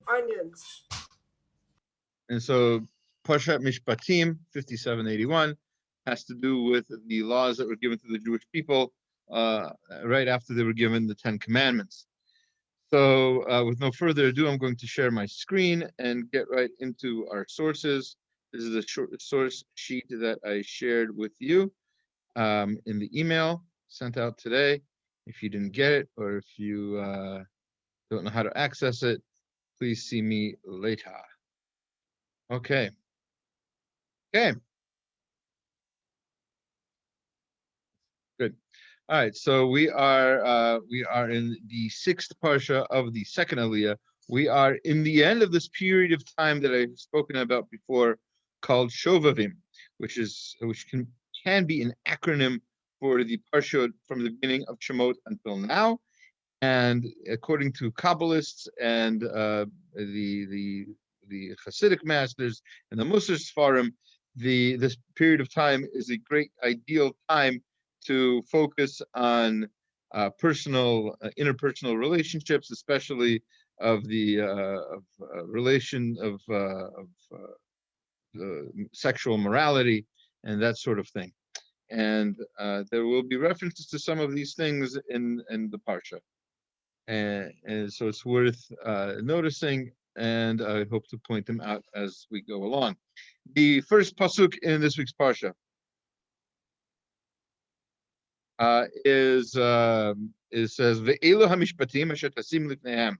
onions. And so Parshat Mishpatim 5781 has to do with the laws that were given to the Jewish people uh, right after they were given the Ten Commandments. So with no further ado, I'm going to share my screen and get right into our sources. This is a short source sheet that I shared with you in the email sent out today. If you didn't get it or if you don't know how to access it, please see me later. Okay. Okay. Good. All right. So we are in the sixth parsha of the second aliyah. We are in the end of this period of time that I've spoken about before, called Shovavim, which can be an acronym for the parsha from the beginning of Shemot until now. And according to Kabbalists and the Hasidic masters and the Musar Sfarim, this period of time is a great ideal time to focus on interpersonal relationships, especially of the relation of sexual morality and that sort of thing. And there will be references to some of these things in the parsha. And so it's worth noticing, and I hope to point them out as we go along. The first pasuk in this week's parsha says ve'elu hamishpatim asher tasim lifnehem,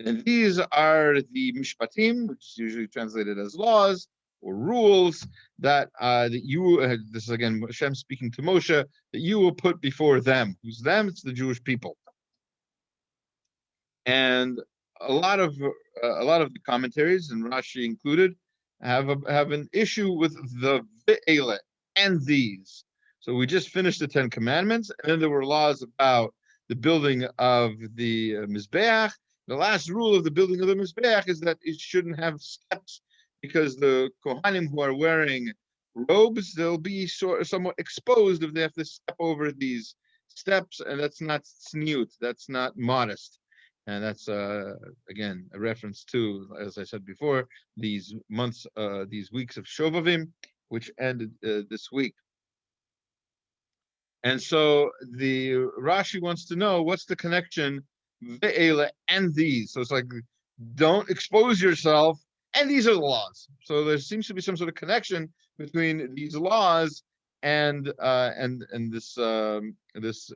and these are the mishpatim, which is usually translated as laws or rules that you this is again Hashem speaking to Moshe, that you will put before them. Who's them? It's the Jewish people. And a lot of the commentaries, and Rashi included, have an issue with the ve'ele and these. So we just finished the Ten Commandments, and then there were laws about the building of the Mizbeach. The last rule of the building of the Mizbeach is that it shouldn't have steps, because the Kohanim who are wearing robes, they'll be somewhat exposed if they have to step over these steps, and that's not tzniut, that's not modest. And that's again a reference to, as I said before, these weeks of Shovavim, which ended this week. And so the Rashi wants to know, what's the connection ve'ele and these. So it's like, don't expose yourself, and these are the laws. So there seems to be some sort of connection between these laws and this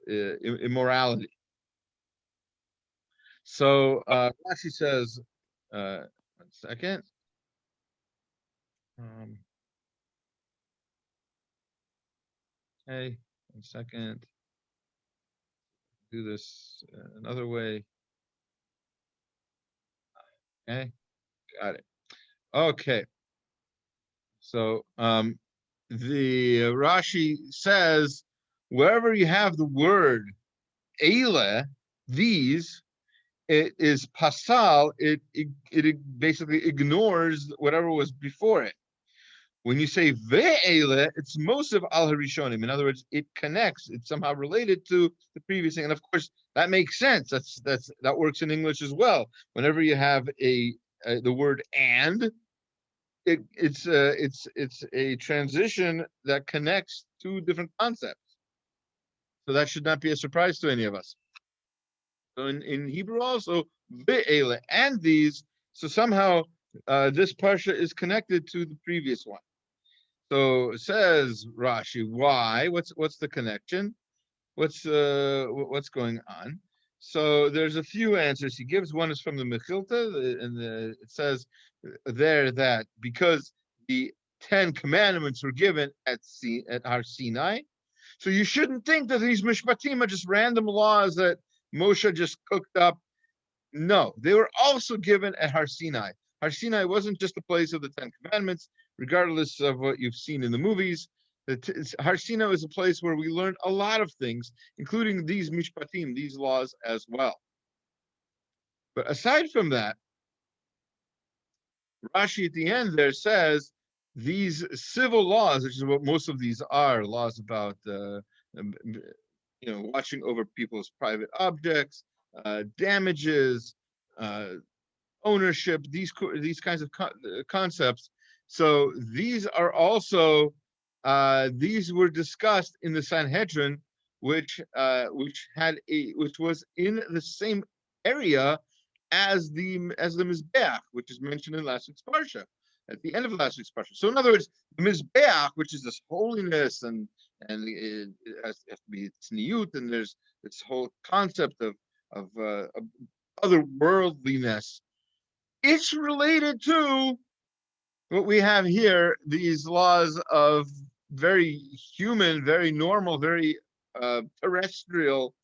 immorality. So Rashi says, 1 second. Okay, 1 second. Do this another way. Okay, got it. Okay. So the Rashi says, wherever you have the word "eile," these, it is pasal. It basically ignores whatever was before it. When you say ve'ele, it's most of al harishonim. In other words, it connects. It's somehow related to the previous thing, and of course that makes sense. That works in English as well. Whenever you have the word "and," it's a transition that connects two different concepts. So that should not be a surprise to any of us. So in Hebrew also, ve'ele and these. So somehow this parsha is connected to the previous one. So says Rashi, why? What's the connection? What's going on? So there's a few answers he gives. One is from the Mechilta, and it says there that because the Ten Commandments were given at Har Sinai, so you shouldn't think that these Mishpatim are just random laws that Moshe just cooked up. No, they were also given at Har Sinai. Har Sinai wasn't just the place of the Ten Commandments, regardless of what you've seen in the movies. Har Sinai is a place where we learn a lot of things, including these Mishpatim, these laws as well. But aside from that, Rashi at the end there says these civil laws, which is what most of these are, laws about watching over people's private objects, damages, ownership, these kinds of concepts. So these are also these were discussed in the Sanhedrin, which was in the same area as the Mizbeach, which is mentioned in last week's parsha, at the end of last week's parsha. So in other words, the Mizbeach, which is this holiness and it has to be tzniut, and there's this whole concept of otherworldliness. It's related to what we have here, these laws of very human, very normal, very terrestrial,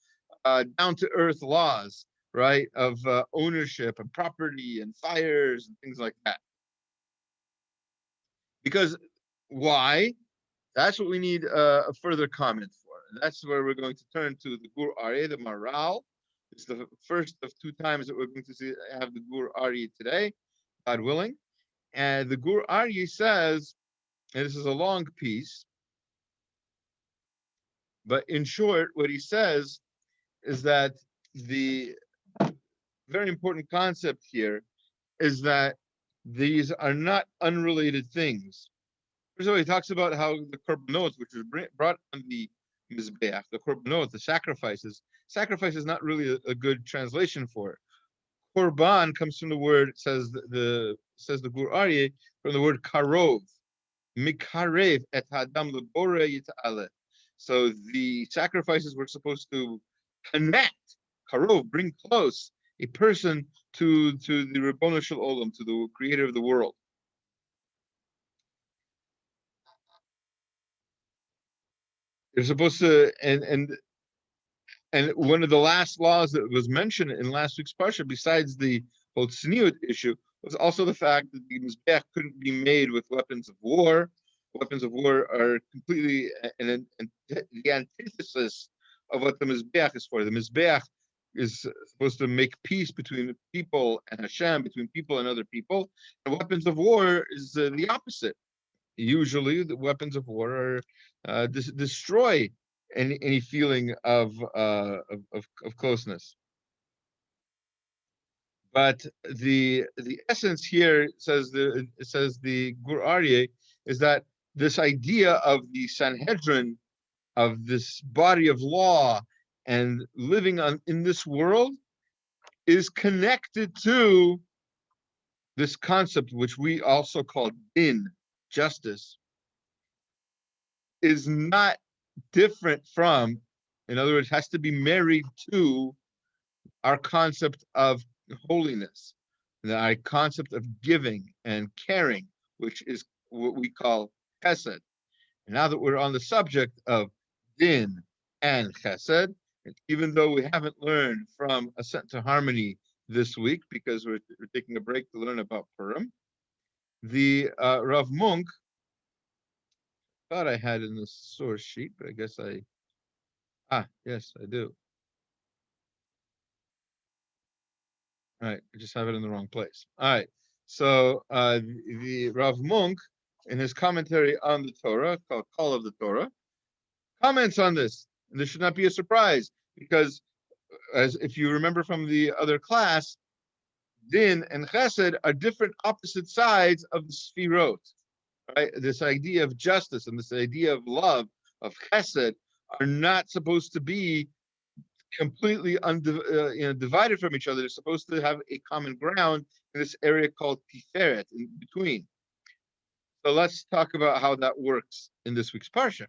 down-to-earth laws, right, of ownership and property and fires and things like that. Because why? That's what we need a further comment for. And that's where we're going to turn to the Gur Aryeh, the Maral. It's the first of two times that we're going to have the Gur Aryeh today, God willing. And the Gur Aryeh says, and this is a long piece, but in short, what he says is that the very important concept here is that these are not unrelated things. First of all, he talks about how the korbanot, which was brought on the mizbeach, the korbanot, the sacrifices. Sacrifice is not really a good translation for it. Korban comes from the word, says the Gur Aryeh, from the word karov, mikarev et hadam lebore yit'ale. So the sacrifices were supposed to connect, karov, bring close a person to the Ribbono Shel Olam, to the Creator of the world. They're supposed to, and one of the last laws that was mentioned in last week's parsha, besides the whole tzniut issue, was also the fact that the mizbeach couldn't be made with weapons of war. Weapons of war are completely the antithesis of what the mizbeach is for. The mizbeach is supposed to make peace between people and Hashem, between people and other people. And weapons of war is the opposite. Usually, the weapons of war are destroy any feeling of closeness. But the essence here says the Gur Aryeh is that this idea of the Sanhedrin, of this body of law and living in this world, is connected to this concept, which we also call din, justice, is not different from, in other words, has to be married to our concept of holiness, our concept of giving and caring, which is what we call chesed. And now that we're on the subject of din and chesed, and even though we haven't learned from Ascent to Harmony this week because we're taking a break to learn about Purim, the Rav Munk, thought I had in the source sheet, but I guess yes, I do. All right, I just have it in the wrong place. All right, so the Rav Munk, in his commentary on the Torah, called Call of the Torah, comments on this. And this should not be a surprise, because as if you remember from the other class, din and chesed are different opposite sides of the sfirot. Right? This idea of justice and this idea of love, of chesed, are not supposed to be completely divided from each other. They're supposed to have a common ground in this area called tiferet, in between. So let's talk about how that works in this week's parsha.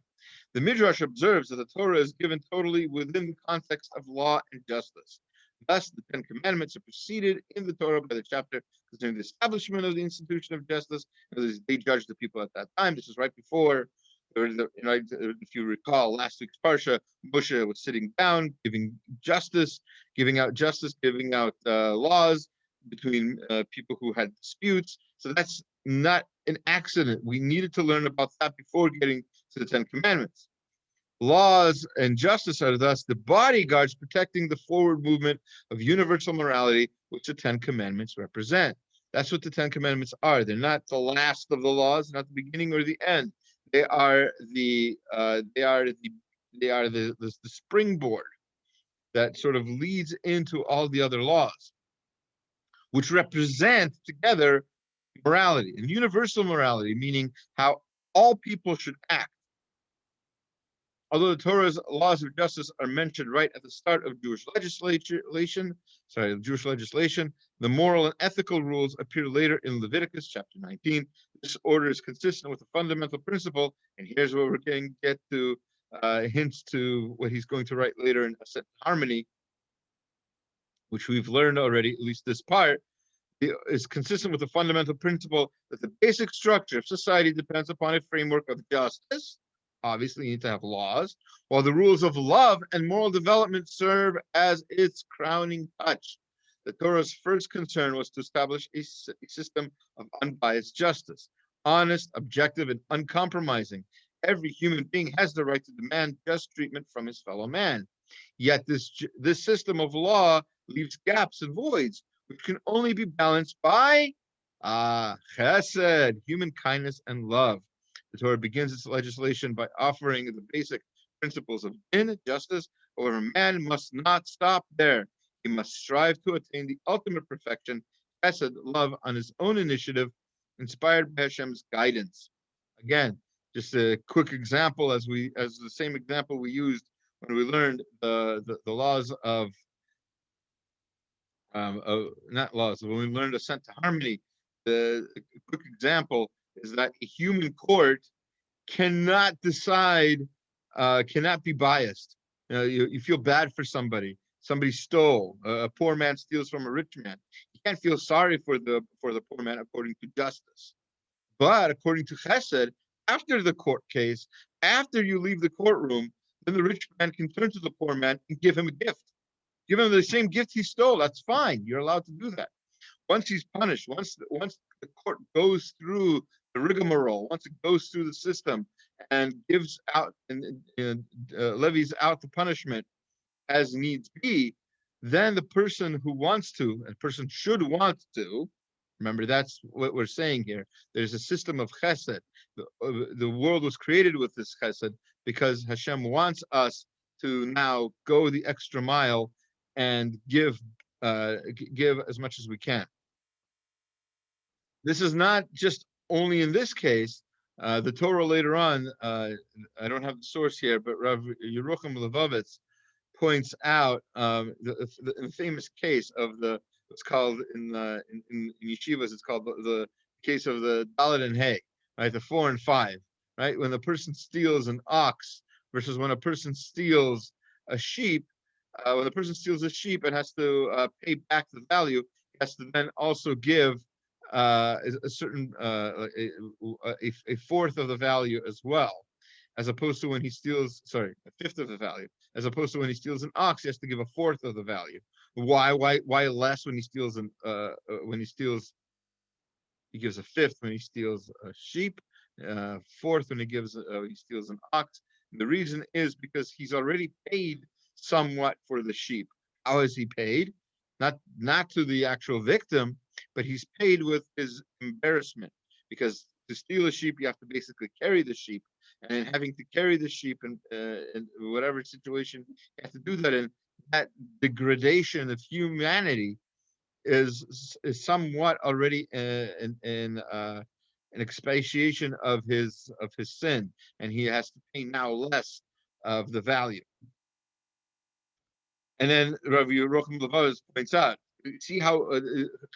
The Midrash observes that the Torah is given totally within the context of law and justice. Thus, the Ten Commandments are preceded in the Torah by the chapter concerning the establishment of the institution of justice. They judged the people at that time. This is right before, if you recall, last week's parsha, Moshe was sitting down, giving justice, giving out laws between people who had disputes. So that's not an accident. We needed to learn about that before getting to the Ten Commandments. Laws and justice are thus the bodyguards protecting the forward movement of universal morality, which the Ten Commandments represent. That's what the Ten Commandments are. They're not the last of the laws, not the beginning or the end. They are the springboard that sort of leads into all the other laws. which represent together morality and universal morality, meaning how all people should act. Although the Torah's laws of justice are mentioned right at the start of Jewish legislation, the moral and ethical rules appear later in Leviticus chapter 19. This order is consistent with the fundamental principle, and here's where we're going to get to hints to what he's going to write later in Ascent Harmony, which we've learned already, at least this part, is consistent with the fundamental principle that the basic structure of society depends upon a framework of justice. Obviously, you need to have laws, while the rules of love and moral development serve as its crowning touch. The Torah's first concern was to establish a system of unbiased justice, honest, objective, and uncompromising. Every human being has the right to demand just treatment from his fellow man. Yet this system of law leaves gaps and voids, which can only be balanced by chesed, human kindness and love. The Torah begins its legislation by offering the basic principles of din, justice. However, man must not stop there. He must strive to attain the ultimate perfection, chesed, love, on his own initiative, inspired by Hashem's guidance. Again, just a quick example, as the same example we used when we learned the laws of not laws, when we learned Ascent to Harmony. The quick example is that a human court cannot decide, cannot be biased. You feel bad for somebody. Somebody stole. A poor man steals from a rich man. You can't feel sorry for the poor man according to justice. But according to Chesed, after the court case, after you leave the courtroom, then the rich man can turn to the poor man and give him a gift. Give him the same gift he stole. That's fine. You're allowed to do that. Once he's punished, once the court goes through the rigmarole, once it goes through the system and gives out and levies out the punishment as needs be, then the person who wants to, and person should want to, remember that's what we're saying here. There's a system of chesed. The world was created with this chesed because Hashem wants us to now go the extra mile and give as much as we can. This is not just only in this case. The Torah later on, I don't have the source here, but Rav Yerucham Levovitz points out the famous case of what's called in yeshivas, it's called the case of the Dalet and Hay, right? The 4 and 5, right? When the person steals an ox versus when a person steals a sheep. When the person steals a sheep and has to pay back the value, he has to then also give a certain a fourth of the value as well, as opposed to when he steals, sorry, a fifth of the value, as opposed to when he steals an ox, he has to give a fourth of the value. Why less when he steals he gives a fifth when he steals a sheep, fourth when he steals an ox. And the reason is because he's already paid somewhat for the sheep. How is he paid? Not to the actual victim, but he's paid with his embarrassment, because to steal a sheep you have to basically carry the sheep, and having to carry the sheep in whatever situation you have to do that in, that degradation of humanity is somewhat already an expiation of his sin, and he has to pay now less of the value. And then Rabbi Yerucham Levovitz points out, see how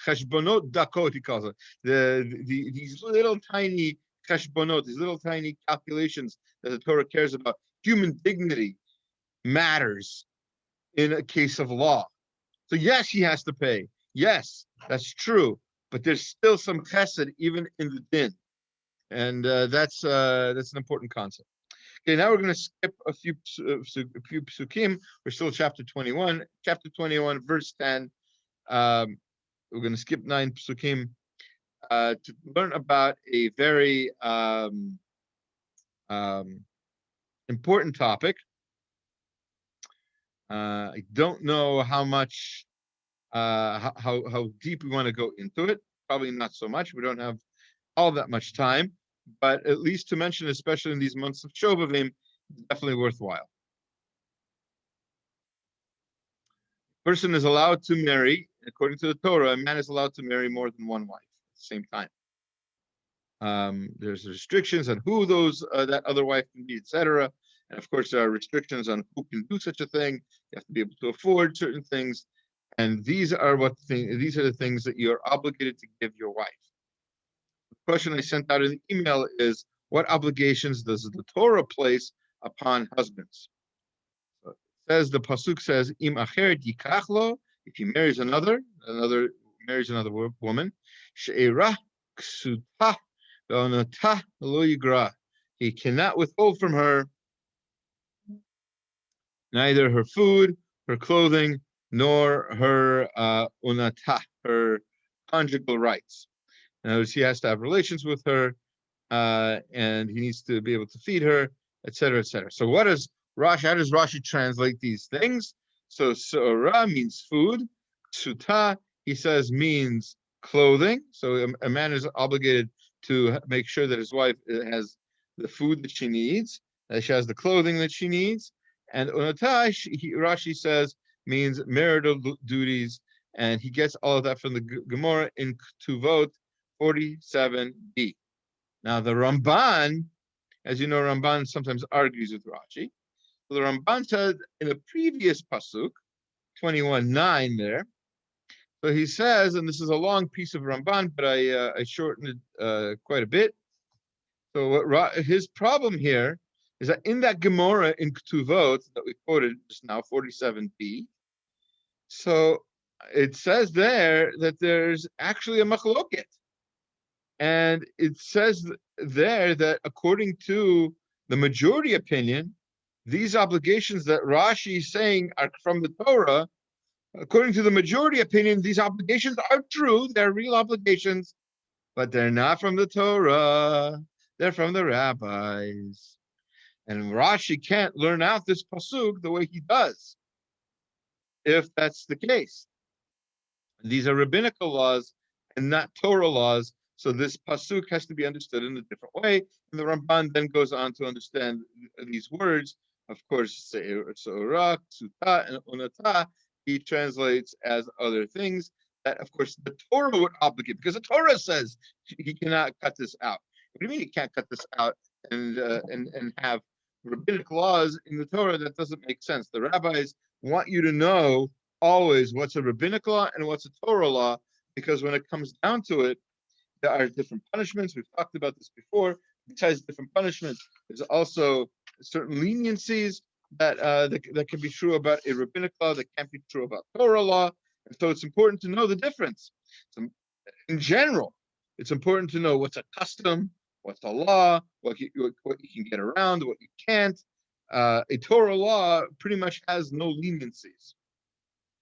cheshbonot dakot, he calls it, these little tiny cheshbonot, these little tiny calculations that the Torah cares about. Human dignity matters in a case of law. So yes, he has to pay. Yes, that's true. But there's still some chesed even in the din, and that's an important concept. Okay, now we're going to skip a few psukim. We're still chapter 21. Chapter 21, verse 10. We're going to skip 9 psukim to learn about a very important topic. I don't know how much, how deep we want to go into it. Probably not so much. We don't have all that much time. But at least to mention, especially in these months of Shovavim, definitely worthwhile. Person is allowed to marry according to the Torah, a man is allowed to marry more than one wife at the same time. There's restrictions on who those that other wife can be, etc. And of course, there are restrictions on who can do such a thing. You have to be able to afford certain things, and these are the things that you're obligated to give your wife. The question I sent out in the email is, what obligations does the Torah place upon husbands? So it says, the pasuk says, "Im acheret yikachlo," if he marries another woman, she'erah ksuta ve'onata lo yigra. He cannot withhold from her neither her food, her clothing, nor her unata, her conjugal rights. In other words, he has to have relations with her, and he needs to be able to feed her, etc., etc. So what does Rashi? How does Rashi translate these things? So Seorah means food. Suta, he says, means clothing. So a man is obligated to make sure that his wife has the food that she needs, that she has the clothing that she needs. And Unata, Rashi says, means marital duties, and he gets all of that from the Gemara in Ketuvot 47b. Now the Ramban, as you know, Ramban sometimes argues with Rashi. So the Ramban said in the previous pasuk, 21:9 there. So he says, and this is a long piece of Ramban, but I shortened it quite a bit. So what his problem here is that in that Gemara in Ketuvot that we quoted just now, 47b, so it says there that there's actually a machloket. And it says there that according to the majority opinion, these obligations that Rashi is saying are from the Torah. According to the majority opinion, these obligations are true. They're real obligations, but they're not from the Torah. They're from the rabbis. And Rashi can't learn out this pasuk the way he does, if that's the case. These are rabbinical laws and not Torah laws. So this pasuk has to be understood in a different way. And the Ramban then goes on to understand these words. Of course, Seorah, Suta, and Unata, he translates as other things that, of course, the Torah would obligate, because the Torah says he cannot cut this out. What do you mean he can't cut this out and have rabbinic laws in the Torah? That doesn't make sense. The rabbis want you to know always what's a rabbinic law and what's a Torah law, because when it comes down to it, there are different punishments. We've talked about this before. Besides different punishments, there's also certain leniencies that can be true about a rabbinic law that can't be true about Torah law. And so it's important to know the difference. So in general, it's important to know what's a custom, what's a law, what you can get around, what you can't. A Torah law pretty much has no leniencies,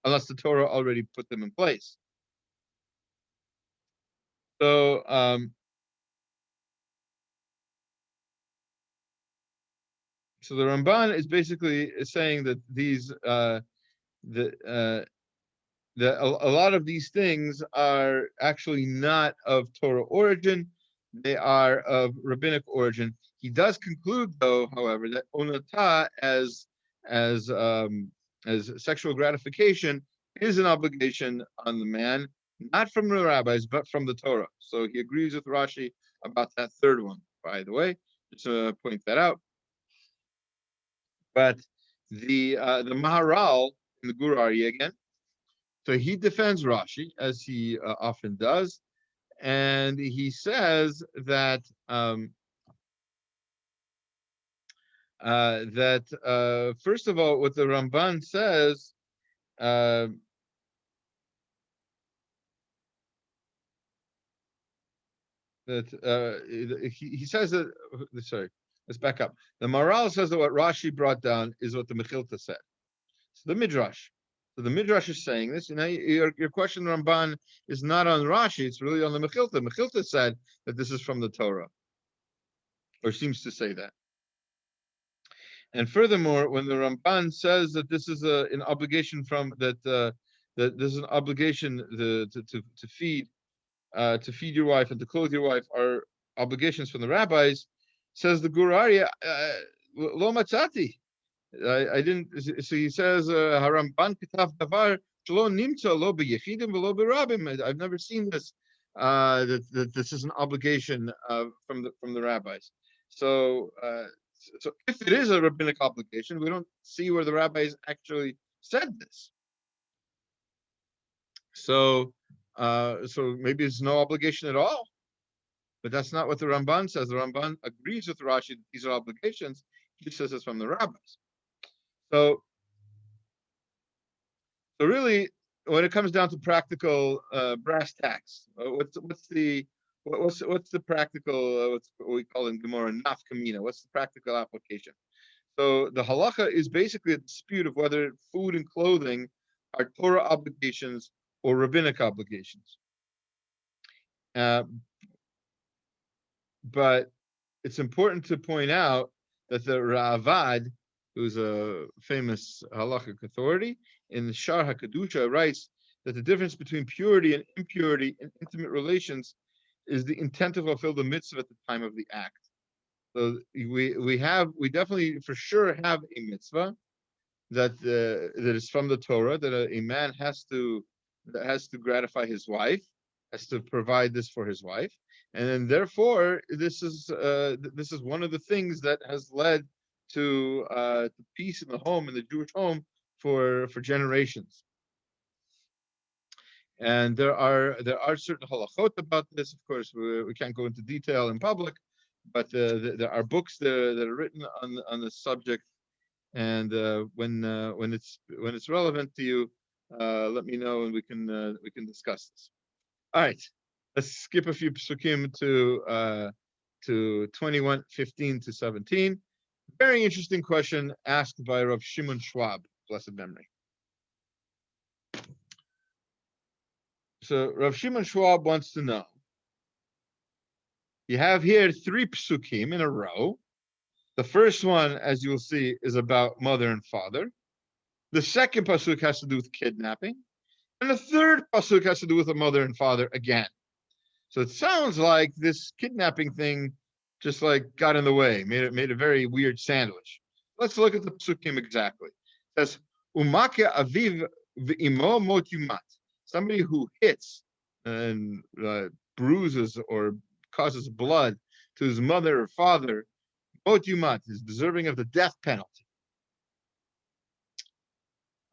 unless the Torah already put them in place. So so the Ramban is basically saying that these a lot of these things are actually not of Torah origin; they are of rabbinic origin. He does conclude, though, however, that onata as sexual gratification is an obligation on the man, not from the rabbis, but from the Torah. So he agrees with Rashi about that third one, by the way, just to point that out. But the Maharal in the Gurari again, so he defends Rashi, as he often does, and he says that first of all, what the Ramban says, he says that, sorry, let's back up. The Maharal says that what Rashi brought down is what the Mechilta said. So the Midrash. So the Midrash is saying this. You know, your question, Ramban, is not on Rashi. It's really on the Mechilta. Mechilta said that this is from the Torah, or seems to say that. And furthermore, when the Ramban says that this is an obligation from that that this is an obligation to feed your wife and to clothe your wife are obligations from the rabbis, says the Gurari, lo matzati. I didn't. So he says, "Haramban kitav davar I've never seen this. That this is an obligation from the rabbis. So if it is a rabbinic obligation, we don't see where the rabbis actually said this. So maybe it's no obligation at all. But that's not what the Ramban says. The Ramban agrees with Rashi that these are obligations. He says it's from the rabbis. So really, when it comes down to practical brass tacks, what's the practical what we call in Gemara nafkamina? What's the practical application? So the halacha is basically a dispute of whether food and clothing are Torah obligations or rabbinic obligations. But it's important to point out that the Ravad, who's a famous halachic authority, in the Shar HaKadusha writes that the difference between purity and impurity in intimate relations is the intent to fulfill the mitzvah at the time of the act. So we definitely for sure have a mitzvah that is from the Torah, that a man has to gratify his wife, has to provide this for his wife, and then therefore this is one of the things that has led to peace in the home, in the Jewish home, for generations. And there are certain halachot about this. Of course, we can't go into detail in public, but there are books that are written on the subject. And when it's relevant to you, let me know, and we can discuss this. All right, let's skip a few psukim to 21:15-17. Very interesting question asked by Rav Shimon Schwab, blessed memory. So Rav Shimon Schwab wants to know, you have here 3 psukim in a row. The first one, as you'll see, is about mother and father. The second pasuk has to do with kidnapping. And the third pasuk has to do with a mother and father again. So it sounds like this kidnapping thing just like got in the way, made a very weird sandwich. Let's look at the psukim exactly. It says, Umake aviv v'imo mot yumat. Somebody who hits and bruises or causes blood to his mother or father, mot yumat, is deserving of the death penalty.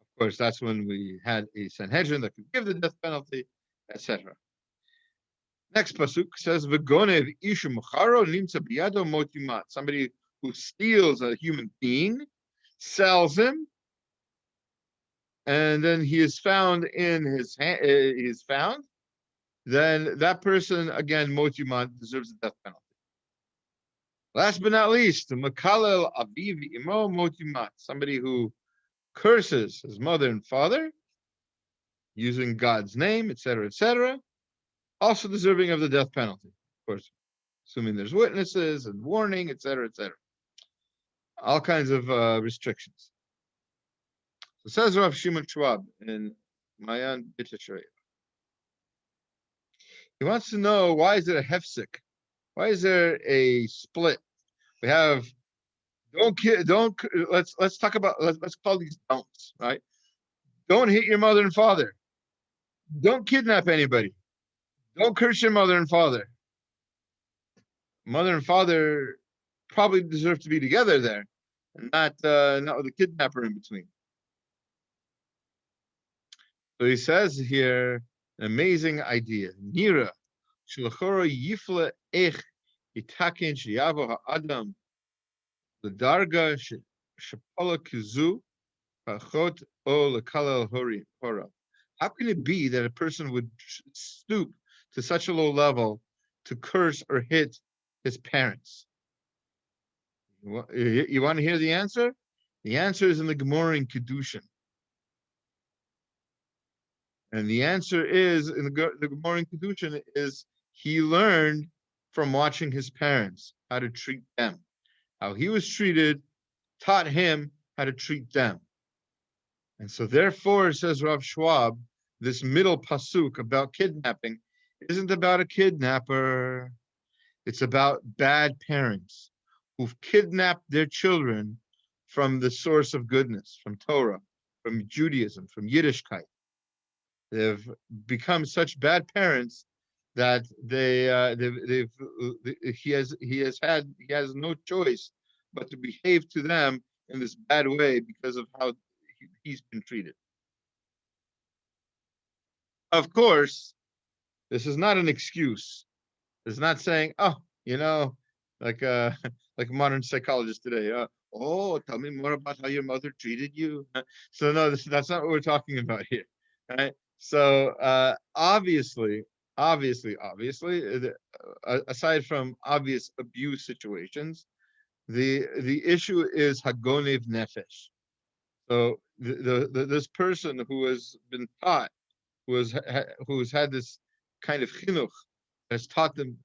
Of course, that's when we had a Sanhedrin that could give the death penalty, etc. Next pasuk says, "V'gonev ishu macharo nimtza biyado mot yumat." Somebody who steals a human being, sells him, and then he is found in his hand. He is found. Then that person again, mot yumat, deserves the death penalty. Last but not least, makalel aviv imo mot yumat. Somebody who curses his mother and father using God's name, etc., also deserving of the death penalty. Of course, assuming there's witnesses and warning, etc. All kinds of restrictions. So says Rav Shimon Schwab in Mayan B'Tishrei. He wants to know, why is there a hefsek? Why is there a split? We have let's talk about, let's call these don'ts, right? Don't hit your mother and father. Don't kidnap anybody. Don't curse your mother and father. Mother and father probably deserve to be together there, and not with a kidnapper in between. So he says here an amazing idea. Nira shlachora yifla ech itaken sheyavo ha'adam l'darga shepala kizu pachot o lekalel hora. How can it be that a person would stoop to such a low level to curse or hit his parents? You want to hear the answer? The answer is in the Gemara in Kedushin. And the answer is, in the Gemara in Kedushin, is he learned from watching his parents how to treat them. How he was treated taught him how to treat them. And so therefore, says Rav Schwab, this middle pasuk about kidnapping isn't about a kidnapper. It's about bad parents who've kidnapped their children from the source of goodness, from Torah, from Judaism, from Yiddishkeit. They've become such bad parents that he has no choice but to behave to them in this bad way because of how he's been treated. Of course, this is not an excuse. It's not saying, oh, like like modern psychologists today. Oh, tell me more about how your mother treated you. So no, that's not what we're talking about here, right? So obviously, aside from obvious abuse situations, the issue is hagonev nefesh. So this person who has been taught, who's had this kind of chinuch, has taught him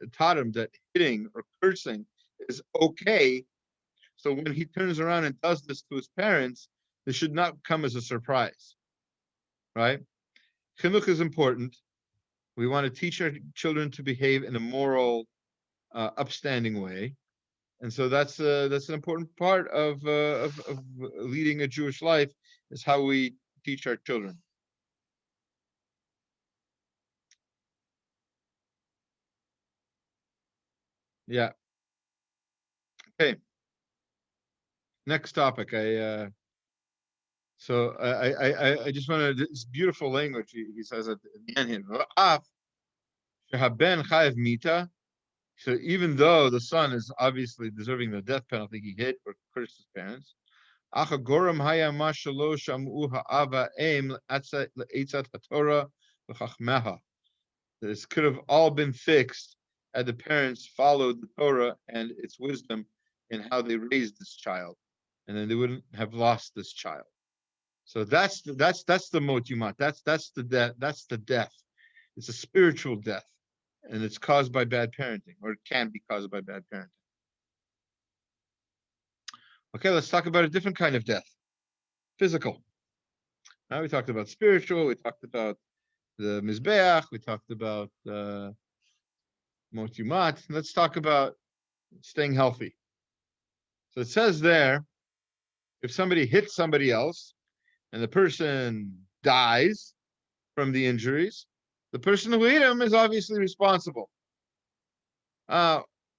that hitting or cursing is okay. So when he turns around and does this to his parents, this should not come as a surprise, right? Chinuch is important. We want to teach our children to behave in a moral, upstanding way, and so that's an important part of leading a Jewish life, is how we teach our children. Yeah. Okay. Next topic. I just want to, this beautiful language he says at the end here. So even though the son is obviously deserving the death penalty, he hit or cursed his parents. This could have all been fixed had the parents followed the Torah and its wisdom in how they raised this child, and then they wouldn't have lost this child. So that's the motumat. That's the death. That's the death. It's a spiritual death, and it's caused by bad parenting, or it can be caused by bad parenting. Okay, let's talk about a different kind of death, physical. Now we talked about spiritual. We talked about the mizbeach. We talked about motumat. Let's talk about staying healthy. So it says there, if somebody hits somebody else and the person dies from the injuries, the person who hit him is obviously responsible.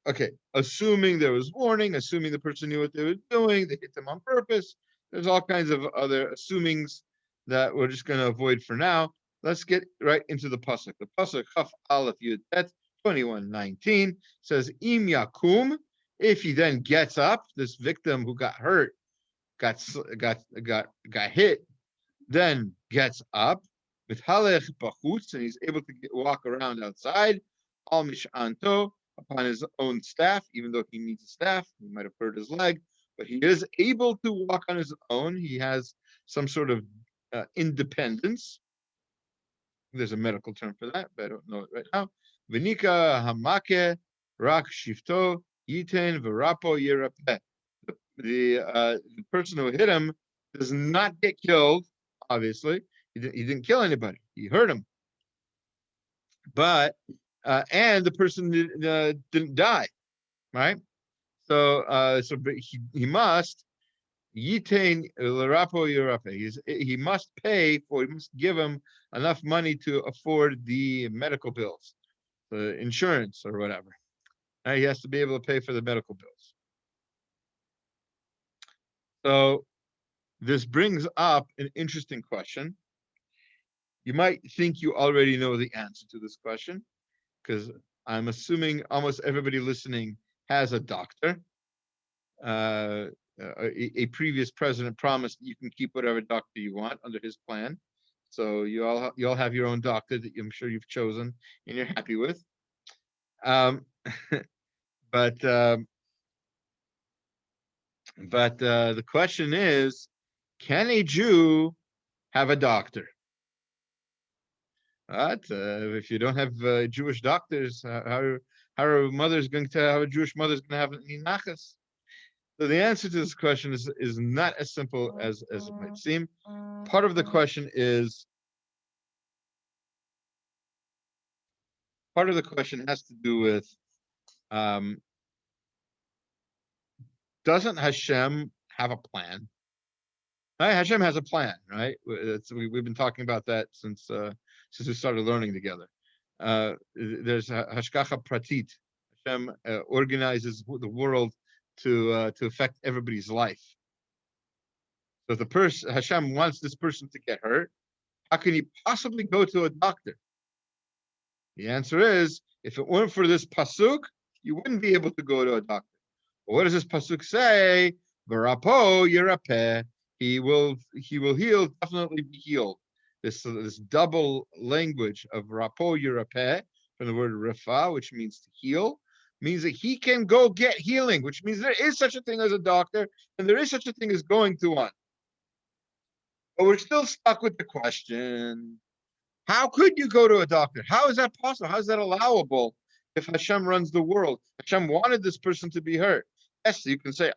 Okay, assuming there was warning, assuming the person knew what they were doing, they hit them on purpose. There's all kinds of other assumings that we're just going to avoid for now. Let's get right into the pasuk. The pasuk Chaf Aleph Yud Bet 21:19 says, Im Yakum, if he then gets up, this victim who got hurt, got hit, then gets up with halech bachutz, and he's able to walk around outside. Al mishanto, upon his own staff, even though he needs a staff, he might have hurt his leg, but he is able to walk on his own. He has some sort of independence. There's a medical term for that, but I don't know it right now. Vinika hamake rak shifto yiten v'rapo yerapeh. The person who hit him does not get killed. Obviously, he didn't kill anybody. He hurt him, but and the person didn't die, right? So but he must yitain l'rapo yerape. He must pay for. He must give him enough money to afford the medical bills, the insurance or whatever. He has to be able to pay for the medical bills. So this brings up an interesting question. You might think you already know the answer to this question, because I'm assuming almost everybody listening has a doctor. A previous president promised you can keep whatever doctor you want under his plan. So you all have your own doctor that I'm sure you've chosen and you're happy with. But the question is, can a Jew have a doctor? If you don't have Jewish doctors, how are mothers going to have a Jewish mother's going to have any nachas? So the answer to this question is not as simple as it might seem. Part of the question has to do with, doesn't Hashem have a plan? Right? Hashem has a plan, right? We've been talking about that since since we started learning together. There's hashgacha pratit. Hashem organizes the world to affect everybody's life. So if the person Hashem wants this person to get hurt, how can he possibly go to a doctor? The answer is, if it weren't for this pasuk, you wouldn't be able to go to a doctor. But what does this pasuk say? V'rapo yirapeh. He will heal, definitely be healed. This double language of rapo yirapeh from the word refa, which means to heal, means that he can go get healing, which means there is such a thing as a doctor, and there is such a thing as going to one. But we're still stuck with the question, how could you go to a doctor? How is that possible? How is that allowable if Hashem runs the world? Hashem wanted this person to be hurt. Yes, you can say,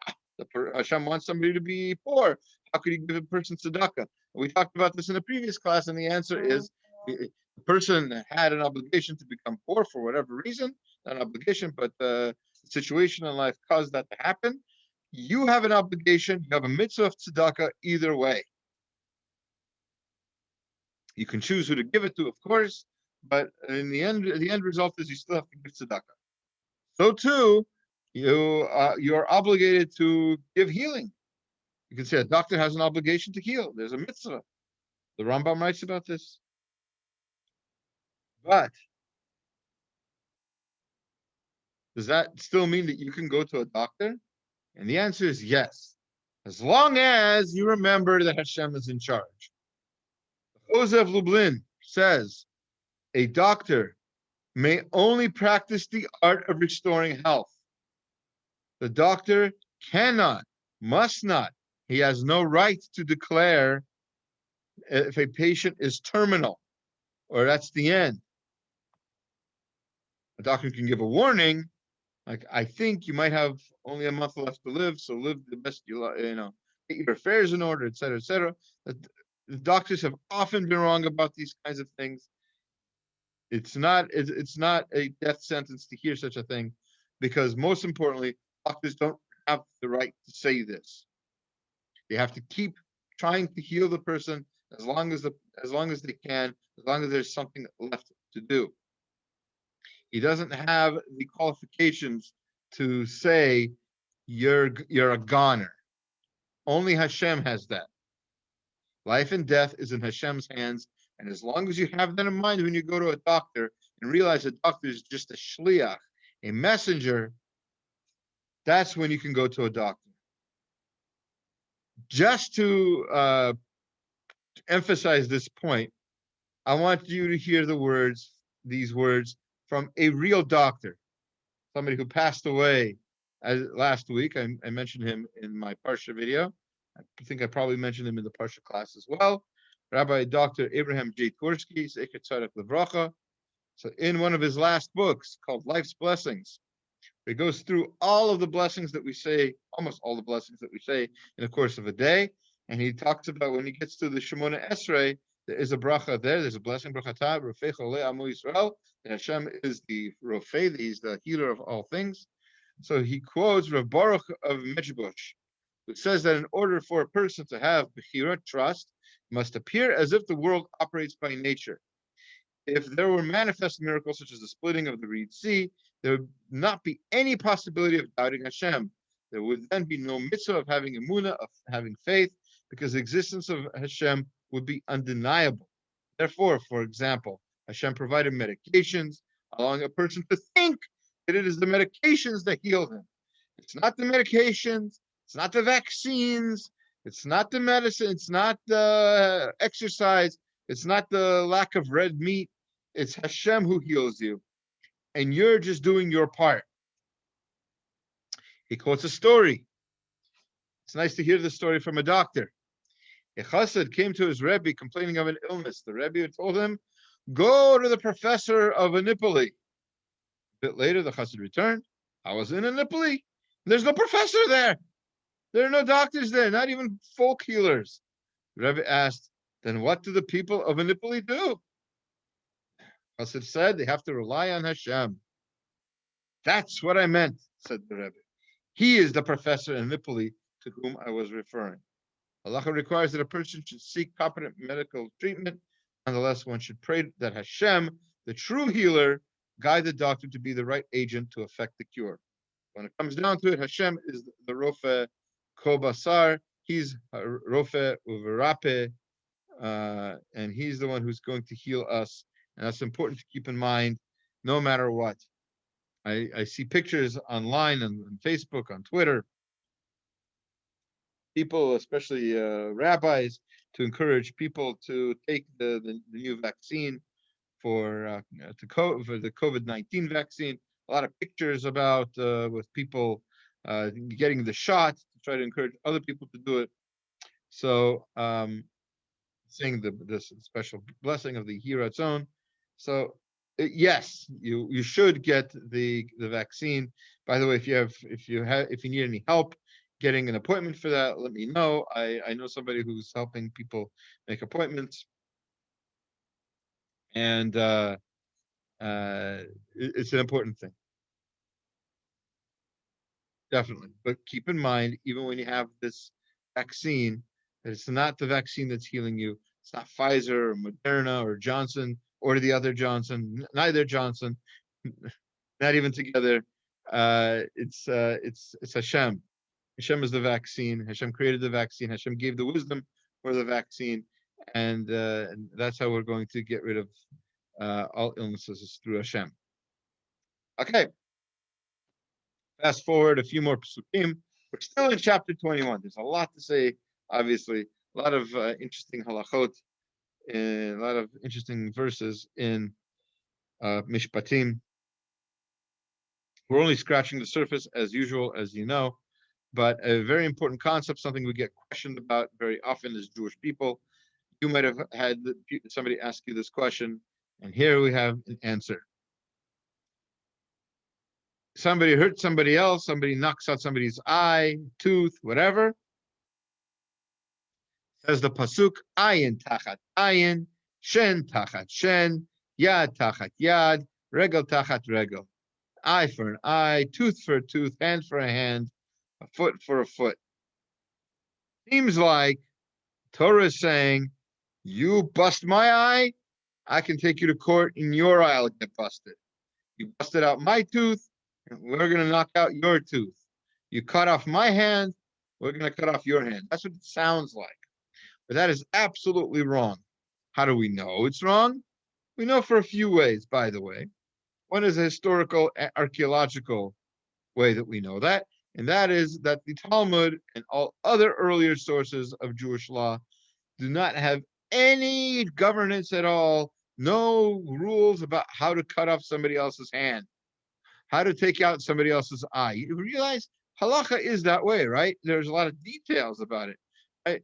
Hashem wants somebody to be poor. How could he give a person tzedakah? We talked about this in a previous class, and the answer is the person had an obligation to become poor for whatever reason, not an obligation, but the situation in life caused that to happen. You have an obligation, you have a mitzvah of tzedakah either way. You can choose who to give it to, of course, but in the end result is you still have to give tzedakah. So too, you're obligated to give healing. You can say a doctor has an obligation to heal. There's a mitzvah. The Rambam writes about this. But does that still mean that you can go to a doctor? And the answer is yes, as long as you remember that Hashem is in charge. Joseph Lublin says, a doctor may only practice the art of restoring health. The doctor cannot, must not, he has no right to declare if a patient is terminal or that's the end. A doctor can give a warning, like, I think you might have only a month left to live, so live the best get your affairs in order, etc., etc. The doctors have often been wrong about these kinds of things. It's not a death sentence to hear such a thing, because most importantly, doctors don't have the right to say this. They have to keep trying to heal the person as long as they can, as long as there's something left to do. He doesn't have the qualifications to say you're a goner. Only Hashem has that. Life and death is in Hashem's hands, and as long as you have that in mind when you go to a doctor and realize a doctor is just a shliach, a messenger, that's when you can go to a doctor. Just to emphasize this point, I want you to hear these words from a real doctor, somebody who passed away last week. I mentioned him in my parsha video. I think I probably mentioned him in the parsha class as well. Rabbi Dr. Abraham J. Gorski, Zecher Tzadok Livracha. So in one of his last books called Life's Blessings, he goes through all of the blessings that we say, almost all the blessings that we say in the course of a day. And he talks about when he gets to the Shemona Esrei, there is a bracha there. There's a blessing, brachata, Rofei Cholei Amo Yisrael. And Hashem is the Rofei, he's the healer of all things. So he quotes Rav Baruch of Medjugorje, who says that in order for a person to have Bechira, trust, it must appear as if the world operates by nature. If there were manifest miracles such as the splitting of the Reed Sea, there would not be any possibility of doubting Hashem. There would then be no mitzvah of having emunah, of having faith, because the existence of Hashem would be undeniable. Therefore, for example, Hashem provided medications, allowing a person to think that it is the medications that heal him. It's not the medications, it's not the vaccines, it's not the medicine, it's not the exercise, it's not the lack of red meat. It's Hashem who heals you, and you're just doing your part. He quotes a story. It's nice to hear the story from a doctor. A chassid came to his Rebbe complaining of an illness. The Rebbe told him, go to the professor of Anipoli. A bit later, the chassid returned. I was in Anipoli. There's no professor there. There are no doctors there, not even folk healers. The Rebbe asked, then what do the people of Anipoli do? Chassid said they have to rely on Hashem. That's what I meant, said the Rebbe. He is the professor in Anipoli to whom I was referring. Halacha requires that a person should seek competent medical treatment, Nonetheless, one should pray that Hashem, the true healer, guide the doctor to be the right agent to effect the cure. When it comes down to it, Hashem is the Rofe Kobasar. He's Rofe Uverape, and he's the one who's going to heal us. And that's important to keep in mind, no matter what. I see pictures online on Facebook, on Twitter, people, especially rabbis, to encourage people to take the new vaccine for the COVID-19 vaccine. A lot of pictures about with people getting the shot to try to encourage other people to do it. So saying the special blessing of the Hiratzon. So yes, you should get the vaccine. By the way, if you need any help getting an appointment for that, let me know. I know somebody who's helping people make appointments, and it's an important thing, definitely. But keep in mind, even when you have this vaccine, that it's not the vaccine that's healing you. It's not Pfizer or Moderna or Johnson or the other Johnson, neither Johnson, not even together. It's Hashem. Hashem is the vaccine. Hashem created the vaccine. Hashem gave the wisdom for the vaccine, and that's how we're going to get rid of all illnesses, is through Hashem. Okay. Fast forward a few more psukim. We're still in chapter 21. There's a lot to say, obviously. A lot of interesting halachot, and a lot of interesting verses in Mishpatim. We're only scratching the surface, as usual, as you know. But a very important concept, something we get questioned about very often as Jewish people. You might have had somebody ask you this question, and here we have an answer. Somebody hurts somebody else, somebody knocks out somebody's eye, tooth, whatever. Says the pasuk, ayin tachat ayin, shen tachat shen, yad tachat yad, regel tachat regel. Eye for an eye, tooth for a tooth, hand for a hand, a foot for a foot. Seems like Torah is saying, you bust my eye, I can take you to court, and your eye will get busted. You busted out my tooth, we're going to knock out your tooth. You cut off my hand, we're going to cut off your hand. That's what it sounds like. But that is absolutely wrong. How do we know it's wrong? We know for a few ways, by the way. One is a historical, archaeological way that we know that, and that is that the Talmud and all other earlier sources of Jewish law do not have any governance at all, no rules about how to cut off somebody else's hand, how to take out somebody else's eye. You realize halacha is that way, right? There's a lot of details about it. Right?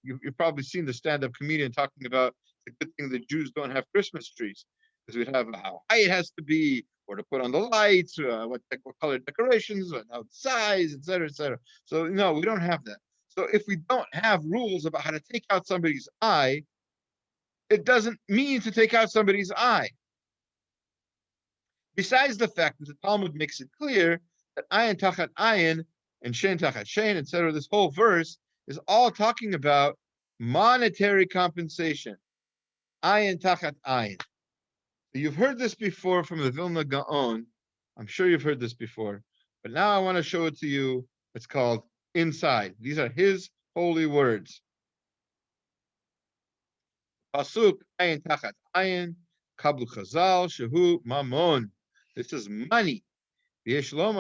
You've probably seen the stand-up comedian talking about the good thing that Jews don't have Christmas trees, because we'd have how high it has to be, or to put on the lights, what color decorations, what size, etc., etc. So no, we don't have that. So if we don't have rules about how to take out somebody's eye, it doesn't mean to take out somebody's eye. Besides the fact that the Talmud makes it clear that ayin tachat ayin and shen tachat shen, etc., this whole verse is all talking about monetary compensation. Ayin tachat ayin. You've heard this before from the Vilna Gaon. I'm sure you've heard this before. But now I want to show it to you. It's called inside. These are his holy words. Pasuk ayin tachat ayin kablu chazal shehu mamon. This is money. It's not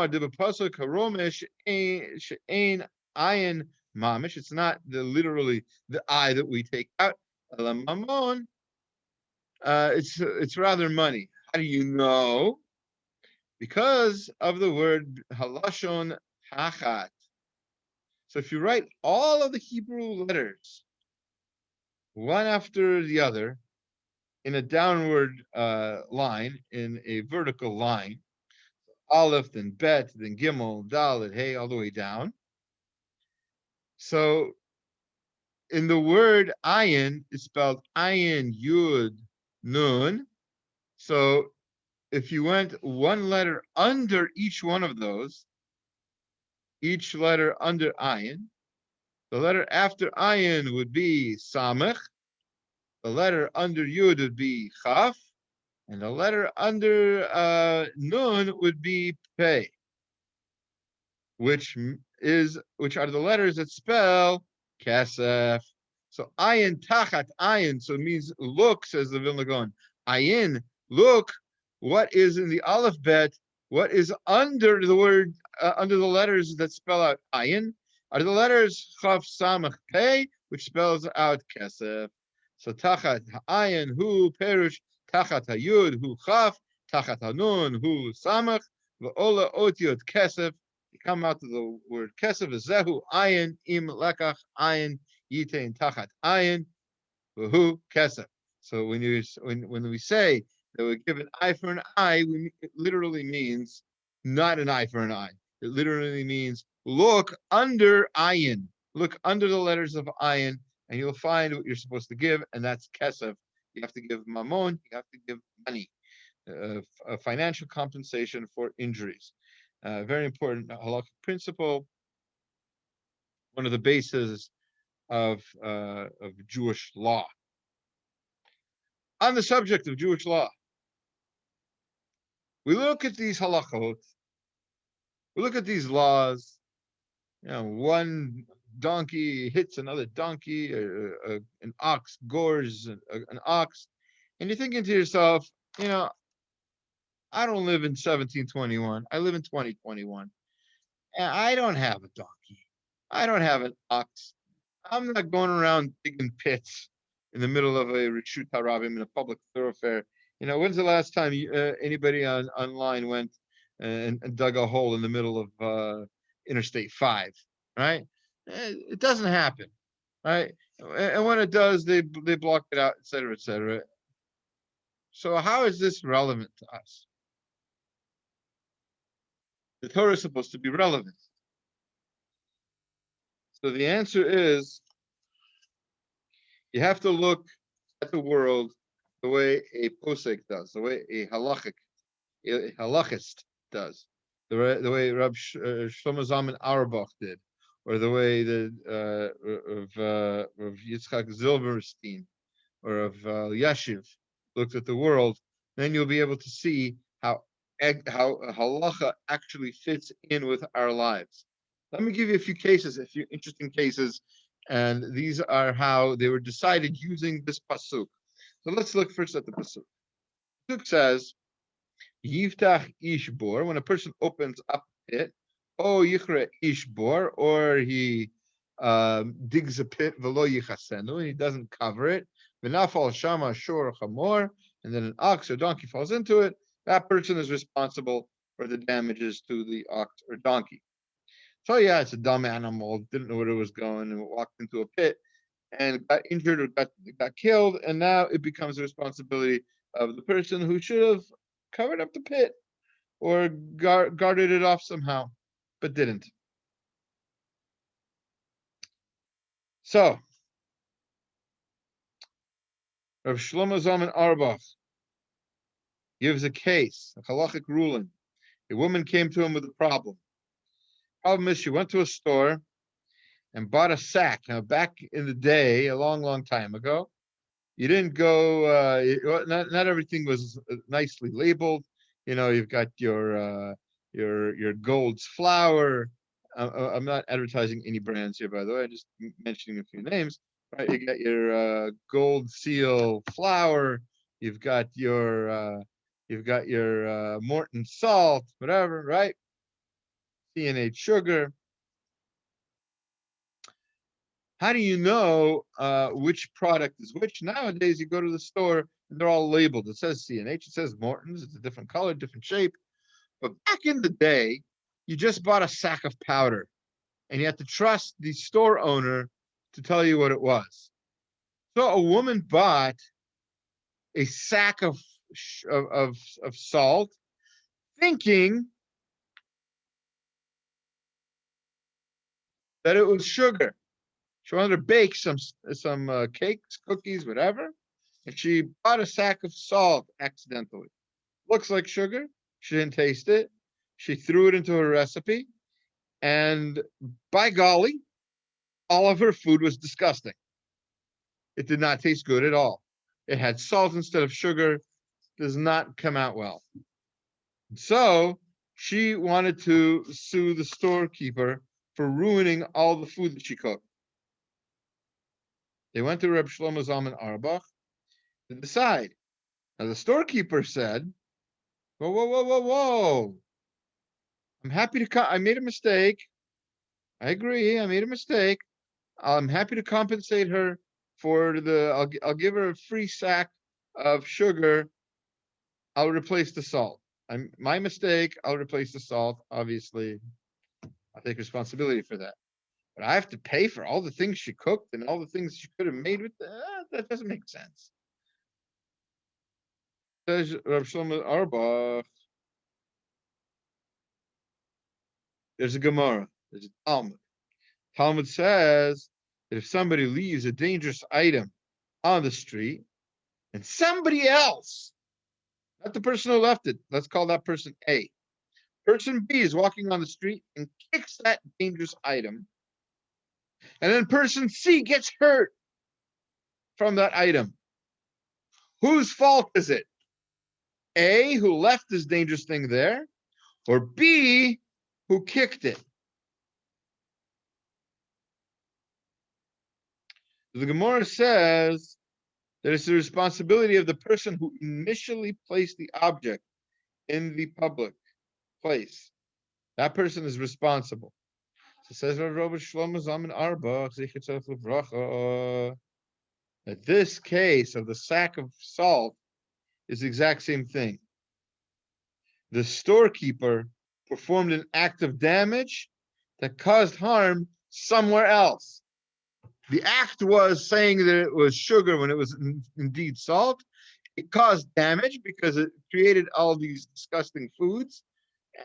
literally the eye that we take out. It's rather money. How do you know? Because of the word halashon tachat. So if you write all of the Hebrew letters, one after the other, in a downward line, in a vertical line, Aleph, then Bet, then Gimel, Dalet, Hey, all the way down. So in the word ayin, it's spelled ayin, yud, nun. So if you went one letter under each one of those, each letter under ayin, the letter after ayin would be samech, The letter under Yud would be Chaf, and the letter under Nun would be Pei, which are the letters that spell Kesef. So Ayin Tachat Ayin, so it means look, says the Vilna Gaon. Ayin, look, what is in the Aleph Bet, what is under the word, under the letters that spell out Ayin, are the letters Chaf Samach Pei, which spells out Kesef. So Tachat Ayin, Hu Perush, Tachat Hayud, Hu Chaf, Tachat Hanun, Hu Samach, V'ola Otiot Kesef. You come out to the word Kesef, Zehu Ayin, Im Lekach Ayin, Yitain Tachat Ayin, V'hu Kesef. So when we say that we give an eye for an eye, it literally means not an eye for an eye. It literally means look under Ayin, look under the letters of Ayin, and you'll find what you're supposed to give, and that's Kesef. You have to give Mammon, you have to give money, financial compensation for injuries. Very important halakhic principle, one of the bases of Jewish law. On the subject of Jewish law, we look at these halachot, we look at these laws. One donkey hits another donkey, an ox gores an ox, and you're thinking to yourself, I don't live in 1721. I live in 2021. And I don't have a donkey. I don't have an ox. I'm not going around digging pits in the middle of a Rishut Harabim in a public thoroughfare. When's the last time anybody online went and dug a hole in the middle of Interstate 5, right? It doesn't happen, right? And when it does, they block it out, et cetera, et cetera. So how is this relevant to us? The Torah is supposed to be relevant. So the answer is, you have to look at the world the way a posek does, the way a halachist does, the way Rab Shlomo Zalman Auerbach did, or the way of Yitzchak Zilberstein or of Yashiv looked at the world. Then you'll be able to see how halacha actually fits in with our lives. Let me give you a few interesting cases, and these are how they were decided using this pasuk. So let's look first at the pasuk. The pasuk says, "Yiftach ishbor," when a person opens up it, "O yichre ishbor," or he digs a pit, "velo yichasenu," and he doesn't cover it, "v'nafal shama shor chamor," and then an ox or donkey falls into it. That person is responsible for the damages to the ox or donkey. So yeah, it's a dumb animal, didn't know where it was going, and walked into a pit and got injured or got killed, and now it becomes the responsibility of the person who should have covered up the pit or guarded it off somehow, but didn't. So, Rav Shlomo Zalman Auerbach gives a case, a halachic ruling. A woman came to him with a problem. Problem is, she went to a store and bought a sack. Now, back in the day, a long, long time ago, you didn't go. Not everything was nicely labeled. You've got your Gold's flour. I'm not advertising any brands here, by the way. I'm just mentioning a few names. Right? You got your Gold Seal flour. You've got your Morton salt, whatever, right? CNH sugar. How do you know which product is which? Nowadays, you go to the store and they're all labeled. It says CNH, it says Morton's, it's a different color, different shape. But back in the day, you just bought a sack of powder and you had to trust the store owner to tell you what it was. So a woman bought a sack of salt, thinking that it was sugar. She wanted to bake some cakes, cookies, whatever, and she bought a sack of salt accidentally. Looks like sugar. She didn't taste it. She threw it into her recipe, and by golly, all of her food was disgusting. It did not taste good at all. it had salt instead of sugar, does not come out well. So she wanted to sue the storekeeper for ruining all the food that she cooked. They went to Reb Shlomo Zalman Auerbach to decide. Now the storekeeper said, whoa, whoa, whoa, whoa, whoa. I'm happy to I made a mistake. I agree, I made a mistake. I'm happy to compensate her for I'll give her a free sack of sugar. I'll replace the salt. My mistake, I'll replace the salt. Obviously, I'll take responsibility for that. But I have to pay for all the things she cooked and all the things she could have made with that doesn't make sense. Says Rabbi Shlomo Auerbach. There's a Gemara. There's a Talmud. Talmud says that if somebody leaves a dangerous item on the street and somebody else, not the person who left it, let's call that person A. Person B is walking on the street and kicks that dangerous item, and then person C gets hurt from that item. Whose fault is it? A, who left this dangerous thing there, or B, who kicked it? The Gemara says that it's the responsibility of the person who initially placed the object in the public place. That person is responsible. So says Rabbi Shlomo Zalman Auerbach, that this case of the sack of salt is the exact same thing. The storekeeper performed an act of damage that caused harm somewhere else. The act was saying that it was sugar when it was indeed salt. It caused damage because it created all these disgusting foods,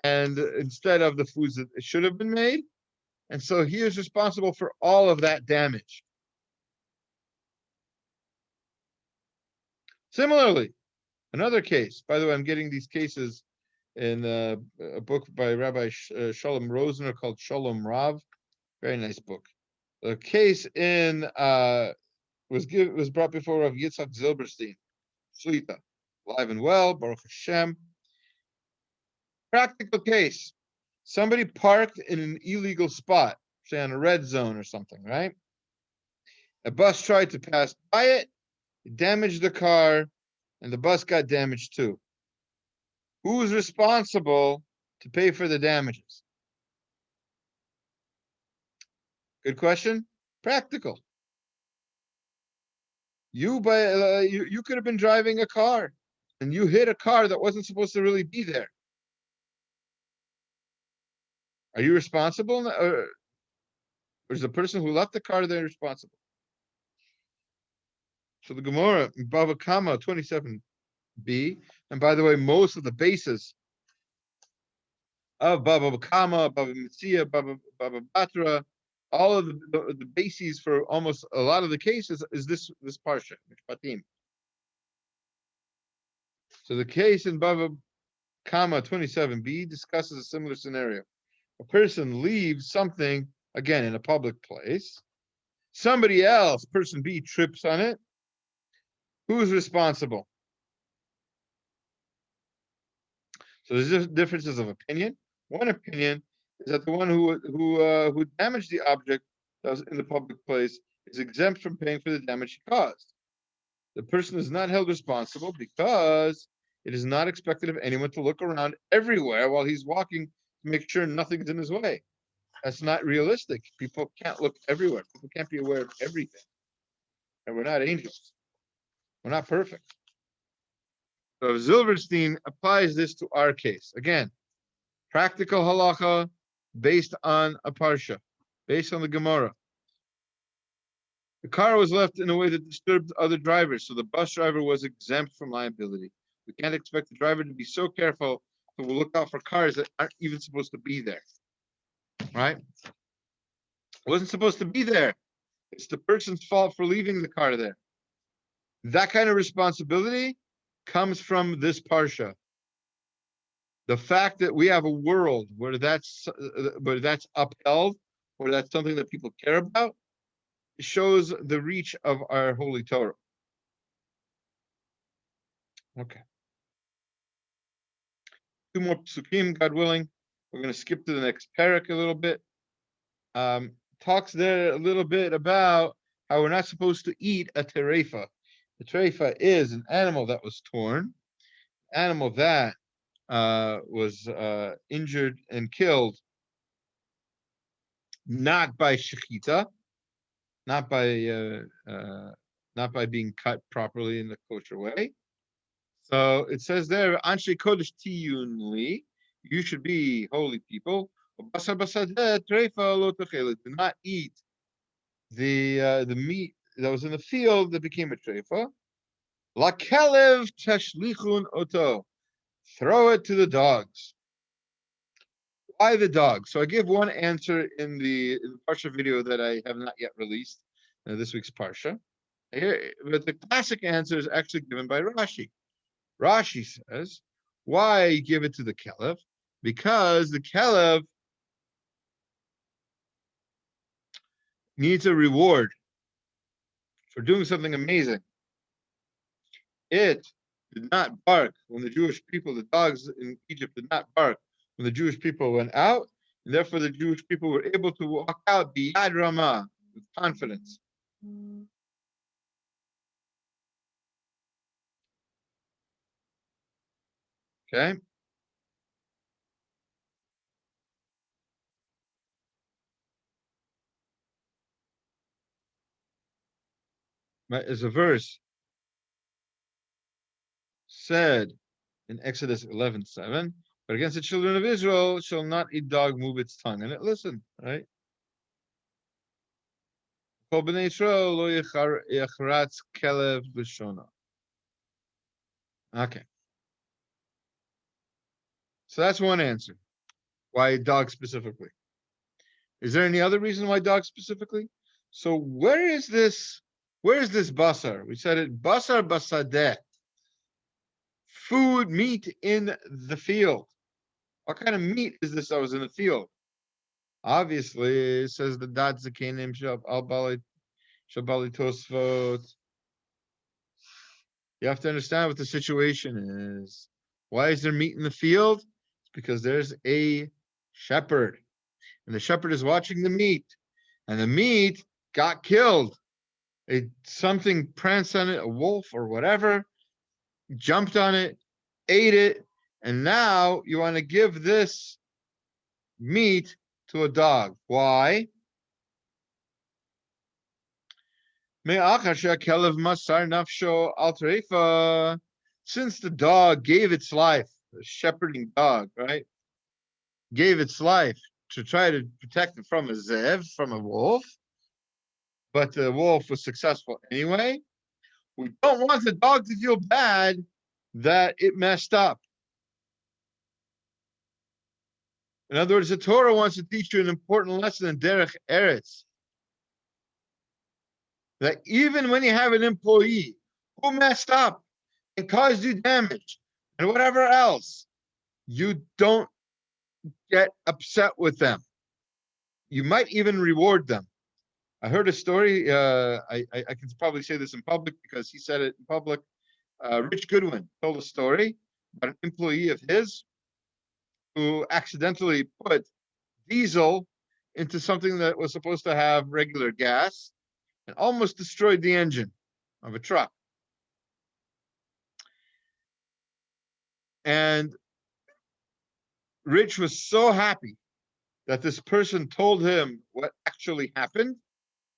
and instead of the foods that should have been made. And so he is responsible for all of that damage. Similarly, another case, by the way, I'm getting these cases in a book by Rabbi Shalom Rosner called Shalom Rav. Very nice book. The case was brought before Rav Yitzhak Zilberstein, Shlita, alive and well, Baruch Hashem. Practical case. Somebody parked in an illegal spot, say on a red zone or something, right? A bus tried to pass by it, damaged the car, and the bus got damaged too. Who's responsible to pay for the damages? Good question. Practical. You could have been driving a car and you hit a car that wasn't supposed to really be there. Are you responsible, or is the person who left the car there responsible? So the Gemara, Bava Kama 27b, and by the way, most of the bases of Bava Kama, Bava Metzia, Bava Batra, all of the bases for almost a lot of the cases is this parsha, Mishpatim. So the case in Bava Kama 27b discusses a similar scenario. A person leaves something, again, in a public place. Somebody else, person B, trips on it. Who's responsible? So there's differences of opinion. One opinion is that the one who damaged the object that was in the public place is exempt from paying for the damage he caused. The person is not held responsible because it is not expected of anyone to look around everywhere while he's walking to make sure nothing's in his way. That's not realistic. People can't look everywhere. People can't be aware of everything. And we're not angels. We're not perfect. So Zilberstein applies this to our case. Again, practical halacha based on a parsha, based on the Gemara. The car was left in a way that disturbed other drivers, so the bus driver was exempt from liability. We can't expect the driver to be so careful to look out for cars that aren't even supposed to be there. Right? It wasn't supposed to be there. It's the person's fault for leaving the car there. That kind of responsibility comes from this parsha. The fact that we have a world where that's upheld, where that's something that people care about, shows the reach of our holy Torah. Okay. 2 more psukim, God willing. We're going to skip to the next parak a little bit. Talks there a little bit about how we're not supposed to eat a terefa. The terefa is an animal that was torn, animal that was injured and killed, not by shechita, not by not by being cut properly in the kosher way. So it says there, Anshe Kodesh Tiyunli, you should be holy people. Do not eat the meat that was in the field that became a treifa. La kelev tashlichun oto. Throw it to the dogs. Why the dogs? So I give one answer in the parsha video that I have not yet released, this week's parsha. Here, but the classic answer is actually given by Rashi. Rashi says, why give it to the kelev? Because the kelev needs a reward for doing something amazing. It did not bark when the Jewish people, the dogs in Egypt did not bark when the Jewish people went out, and therefore the Jewish people were able to walk out biyad ramah, with confidence. Okay? As a verse said in Exodus 11:7, but against the children of Israel shall not a dog move its tongue. And it listened, right? Okay. So that's one answer. Why dogs specifically? Is there any other reason why dogs specifically? So where is this basar? We said it basar basadeh. Food, meat in the field. What kind of meat is this that was in the field? Obviously, it says the dad zakenim shabali tosfot. You have to understand what the situation is. Why is there meat in the field? It's because there's a shepherd, and the shepherd is watching the meat, and the meat got killed. Something pranced on it, a wolf or whatever, jumped on it, ate it, and now you want to give this meat to a dog. Why? Since the dog gave its life, the shepherding dog, right, gave its life to try to protect it from a zev, from a wolf, but the wolf was successful anyway. We don't want the dog to feel bad that it messed up. In other words, the Torah wants to teach you an important lesson in Derech Eretz. That even when you have an employee who messed up and caused you damage and whatever else, you don't get upset with them. You might even reward them. I heard a story. I can probably say this in public because he said it in public. Rich Goodwin told a story about an employee of his who accidentally put diesel into something that was supposed to have regular gas and almost destroyed the engine of a truck. And Rich was so happy that this person told him what actually happened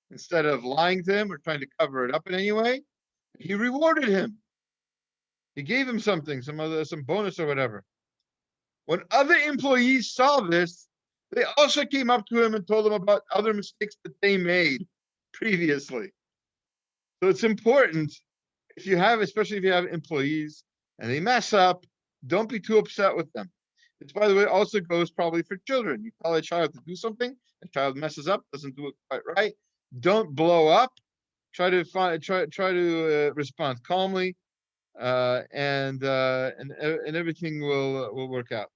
instead of lying to him or trying to cover it up in any way. He rewarded him. He gave him something, some bonus or whatever. When other employees saw this, they also came up to him and told him about other mistakes that they made previously. So it's important especially if you have employees and they mess up, don't be too upset with them. This, by the way, also goes probably for children. You tell a child to do something, a child messes up, doesn't do it quite right. Don't blow up. Try to respond calmly, and everything will work out.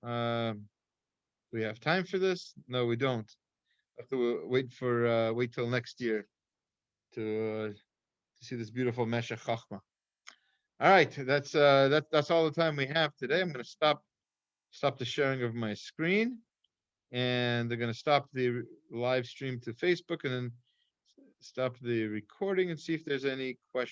Do we have time for this? No, we don't. Have to wait till next year. to see this beautiful Meshech Chachma. All right, that's all the time we have today. I'm going to stop the sharing of my screen, and they're going to stop the live stream to Facebook, and then stop the recording and see if there's any questions.